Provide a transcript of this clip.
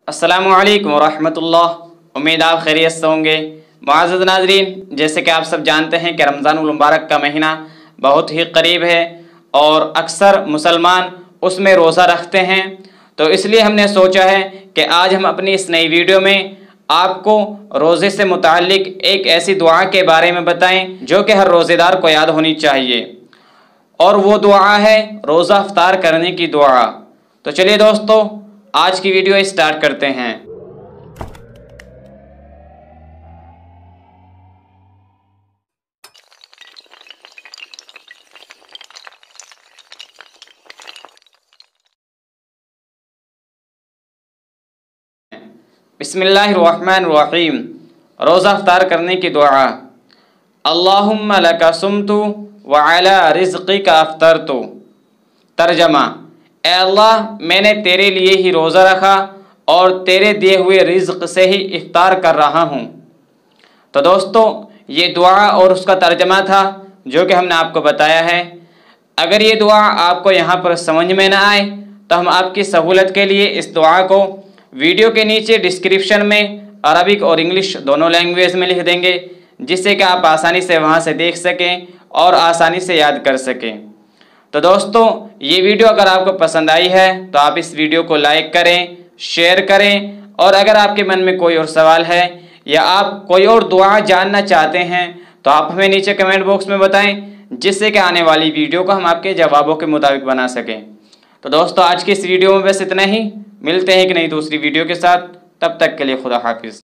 अस्सलामु अलैकुम वरहमतुल्लाह। उम्मीद आप खैरियत से होंगे। मुअज़्ज़ज़ नाज़रीन, जैसे कि आप सब जानते हैं कि रमज़ानुल मुबारक का महीना बहुत ही करीब है और अक्सर मुसलमान उसमें रोज़ा रखते हैं। तो इसलिए हमने सोचा है कि आज हम अपनी इस नई वीडियो में आपको रोज़े से मुताल्लिक एक ऐसी दुआ के बारे में बताएं जो कि हर रोज़ेदार को याद होनी चाहिए, और वो दुआ है रोज़ा इफ्तार करने की दुआ। तो चलिए दोस्तों, आज की वीडियो स्टार्ट करते हैं। बिस्मिल्लाहिर्रहमानिर्रहीम। रोज़ा इफ्तार करने की दुआ। अल्लाहुम्मा लका सुम्तु व अला रिज़्क़िका अफ़्तरतु। तर्जमा: ए अल्लाह, मैंने तेरे लिए ही रोज़ा रखा और तेरे दिए हुए रिज़्क़ से ही इफ्तार कर रहा हूँ। तो दोस्तों, ये दुआ और उसका तर्जमा था जो कि हमने आपको बताया है। अगर ये दुआ आपको यहाँ पर समझ में ना आए तो हम आपकी सहूलत के लिए इस दुआ को वीडियो के नीचे डिस्क्रिप्शन में अरबिक और इंग्लिश दोनों लैंग्वेज में लिख देंगे, जिससे कि आप आसानी से वहाँ से देख सकें और आसानी से याद कर सकें। तो दोस्तों, ये वीडियो अगर आपको पसंद आई है तो आप इस वीडियो को लाइक करें, शेयर करें, और अगर आपके मन में कोई और सवाल है या आप कोई और दुआ जानना चाहते हैं तो आप हमें नीचे कमेंट बॉक्स में बताएं, जिससे कि आने वाली वीडियो को हम आपके जवाबों के मुताबिक बना सकें। तो दोस्तों, आज की इस वीडियो में बस इतना ही। मिलते हैं एक नई दूसरी वीडियो के साथ। तब तक के लिए खुदा हाफिज़।